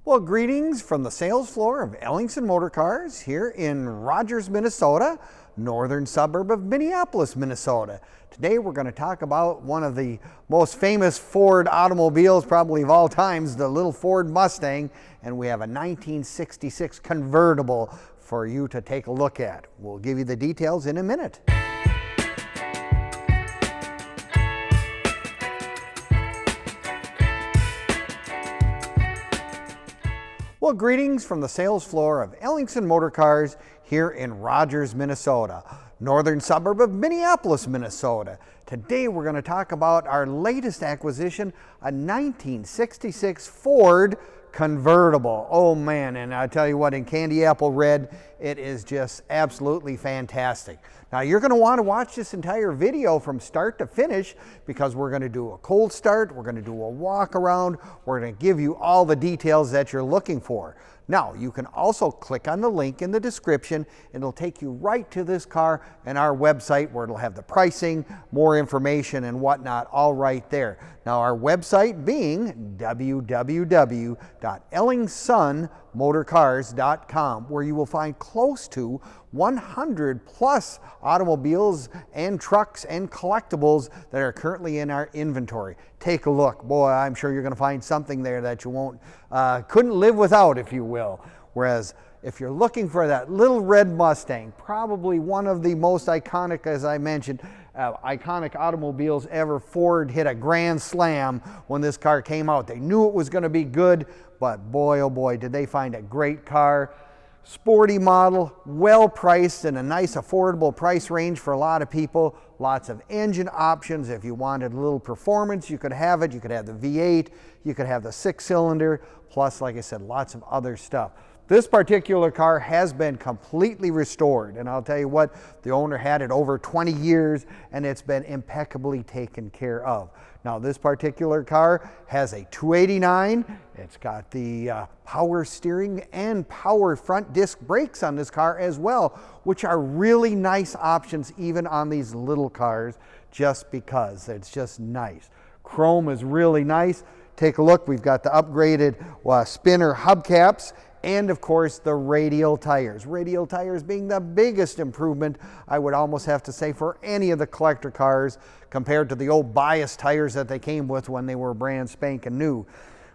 Well, greetings from the sales floor of Ellingson Motorcars here in Rogers, Minnesota, northern suburb of Minneapolis, Minnesota. Today we're going to talk about one of the most famous Ford automobiles probably of all times, the little Ford Mustang, and we have a 1966 convertible for you to take a look at. We'll give you the details in a minute. Well, greetings from the sales floor of Ellingson Motorcars here in Rogers, Minnesota, northern suburb of Minneapolis, Minnesota. Today we're going to talk about our latest acquisition, a 1966 Ford convertible. Oh man, and I tell you what, in Candyapple Red, it is just absolutely fantastic. Now you're going to want to watch this entire video from start to finish because we're going to do a cold start, we're going to do a walk around, we're going to give you all the details that you're looking for. Now you can also click on the link in the description and it'll take you right to this car and our website where it'll have the pricing, more information and whatnot all right there. Now our website being www.ellingsonmotorcars.com, where you will find close to 100 plus automobiles and trucks and collectibles that are currently in our inventory. Take a look. Boy, I'm sure you're going to find something there that you couldn't live without, if you will. Whereas if you're looking for that little red Mustang, probably one of the most iconic, as I mentioned, iconic automobiles ever. Ford hit a grand slam when this car came out. They knew it was going to be good, but boy, oh boy, did they find a great car. Sporty model, well priced in a nice affordable price range for a lot of people. Lots of engine options. If you wanted a little performance, you could have it. You could have the V8, you could have the 6-cylinder, plus, like I said, lots of other stuff. This particular car has been completely restored, and I'll tell you what, the owner had it over 20 years and it's been impeccably taken care of. Now this particular car has a 289, it's got the power steering and power front disc brakes on this car as well, which are really nice options even on these little cars, just because it's just nice. Chrome is really nice. Take a look, we've got the upgraded spinner hubcaps, and of course the radial tires. Radial tires being the biggest improvement, I would almost have to say, for any of the collector cars compared to the old bias tires that they came with when they were brand spanking new.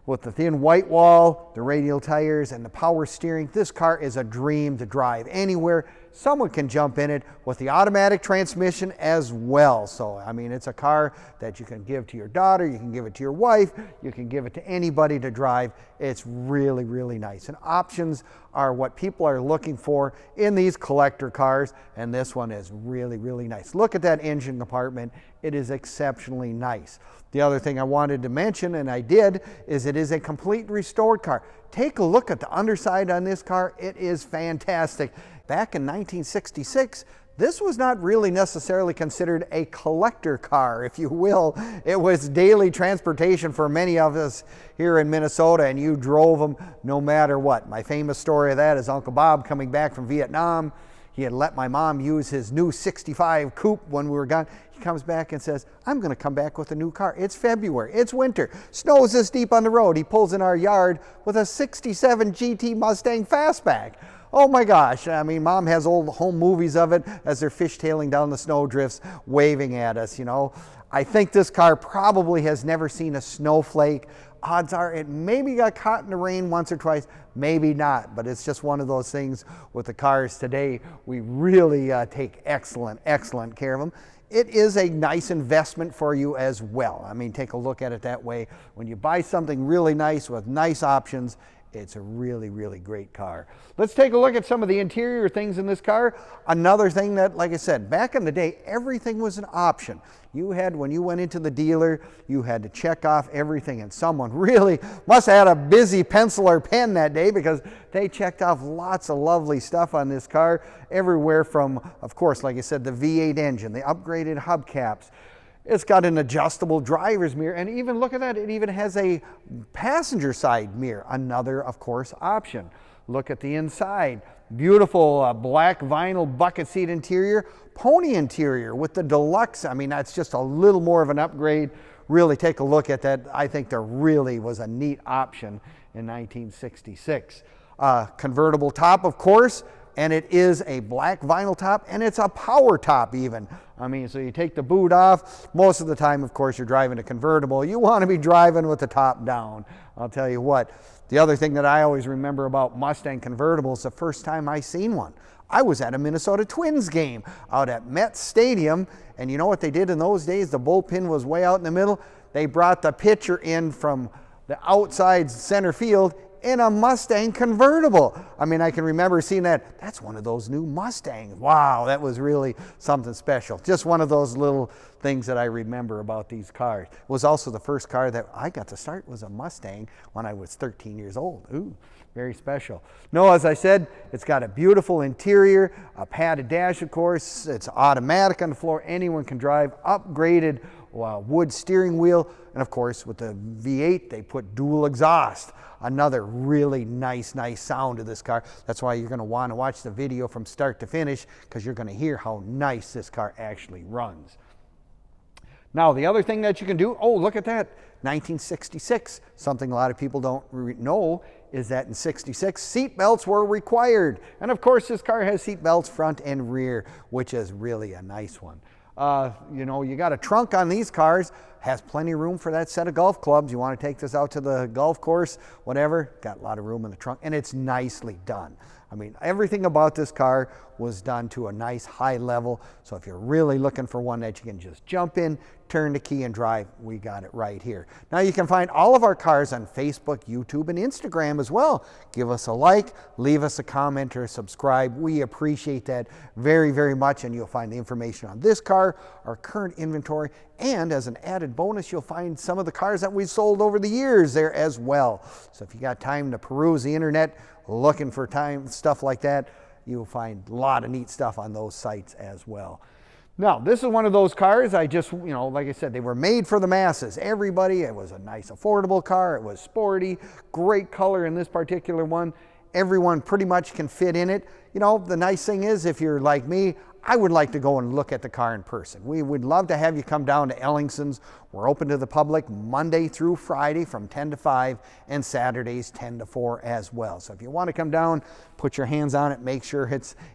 With the thin white wall, the radial tires, and the power steering, this car is a dream to drive anywhere. Someone can jump in it with the automatic transmission as well. So, I mean, it's a car that you can give to your daughter, you can give it to your wife, you can give it to anybody to drive. It's really, really nice. And options are what people are looking for in these collector cars, and this one is really, really nice. Look at that engine compartment. It is exceptionally nice. The other thing I wanted to mention, and I did, is it is a complete restored car. Take a look at the underside on this car. It is fantastic. Back in 1966, this was not really necessarily considered a collector car, if you will. It was daily transportation for many of us here in Minnesota, and you drove them no matter what. My famous story of that is Uncle Bob coming back from Vietnam. He had let my mom use his new 65 coupe when we were gone. He comes back and says, I'm going to come back with a new car. It's February, it's winter, snow's this deep on the road. He pulls in our yard with a 67 GT Mustang Fastback. Oh my gosh, I mean, Mom has old home movies of it as they're fishtailing down the snow drifts, waving at us, you know. I think this car probably has never seen a snowflake. Odds are it maybe got caught in the rain once or twice, maybe not, but it's just one of those things with the cars today. We really take excellent care of them. It is a nice investment for you as well. I mean, take a look at it that way. When you buy something really nice with nice options, it's a really, really great car. Let's take a look at some of the interior things in this car. Another thing that, like I said, back in the day, everything was an option. You had, when you went into the dealer, you had to check off everything, and someone really must have had a busy pencil or pen that day because they checked off lots of lovely stuff on this car. Everywhere from, of course, like I said, the V8 engine, the upgraded hubcaps. It's got an adjustable driver's mirror, and even look at that, it even has a passenger side mirror, another, of course, option. Look at the inside. Beautiful black vinyl bucket seat interior, pony interior with the deluxe. I mean, that's just a little more of an upgrade. really take a look at that. I think there really was a neat option in 1966. Convertible top, of course, and it is a black vinyl top, and it's a power top even. I mean, so you take the boot off. Most of the time, of course, you're driving a convertible. You want to be driving with the top down. I'll tell you what. The other thing that I always remember about Mustang convertibles, the first time I seen one, I was at a Minnesota Twins game out at Met Stadium, and you know what they did in those days? The bullpen was way out in the middle. They brought the pitcher in from the outside center field in a Mustang convertible. I mean, I can remember seeing that. That's one of those new Mustangs. Wow, that was really something special. Just one of those little things that I remember about these cars. It was also the first car that I got to start was a Mustang when I was 13 years old. Ooh, very special. No, as I said, it's got a beautiful interior, a padded dash, of course. It's automatic on the floor. Anyone can drive. Upgraded wood steering wheel. And of course, with the V8, they put dual exhaust. Another really nice sound to this car. That's why you're going to want to watch the video from start to finish, because you're going to hear how nice this car actually runs. Now, the other thing that you can do, oh, look at that, 1966. Something a lot of people don't know is that in 66, seat belts were required. And of course, this car has seat belts front and rear, which is really a nice one. You know, you got a trunk on these cars, has plenty of room for that set of golf clubs. You want to take this out to the golf course, whatever, got a lot of room in the trunk, and it's nicely done. I mean, everything about this car was done to a nice high level. So if you're really looking for one that you can just jump in, turn the key and drive, we got it right here. Now you can find all of our cars on Facebook, YouTube, and Instagram as well. Give us a like, leave us a comment or subscribe. We appreciate that very much, and you'll find the information on this car, our current inventory, and as an added bonus, you'll find some of the cars that we've sold over the years there as well. So if you got time to peruse the internet, looking for stuff like that, you'll find a lot of neat stuff on those sites as well. Now, this is one of those cars I just, you know, like I said, they were made for the masses. Everybody, it was a nice affordable car. It was sporty, great color in this particular one. Everyone pretty much can fit in it. You know, the nice thing is, if you're like me, I would like to go and look at the car in person. We would love to have you come down to Ellingson's. We're open to the public Monday through Friday from 10 to 5 and Saturdays 10 to 4 as well. So if you want to come down, put your hands on it, make sure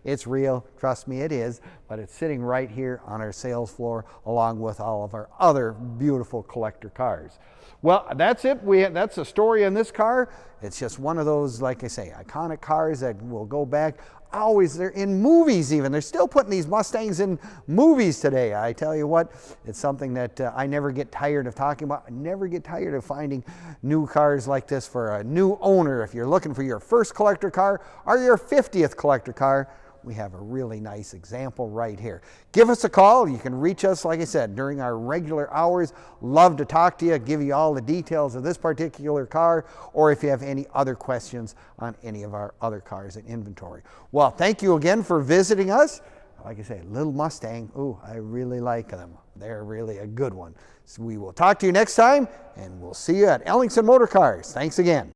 it's real. Trust me, it is. But it's sitting right here on our sales floor along with all of our other beautiful collector cars. Well, that's it. That's the story on this car. It's just one of those, like I say, iconic cars that will go back. They're in movies even. They're still putting these Mustangs in movies today. I tell you what, it's something that I never get tired of talking about. I never get tired of finding new cars like this for a new owner. If you're looking for your first collector car or your 50th collector car, we have a really nice example right here. Give us a call. You can reach us, like I said, during our regular hours. Love to talk to you, give you all the details of this particular car, or if you have any other questions on any of our other cars in inventory. Well, thank you again for visiting us. Like I say, little Mustang, ooh, I really like them. They're really a good one. So we will talk to you next time, and we'll see you at Ellingson Motorcars. Thanks again.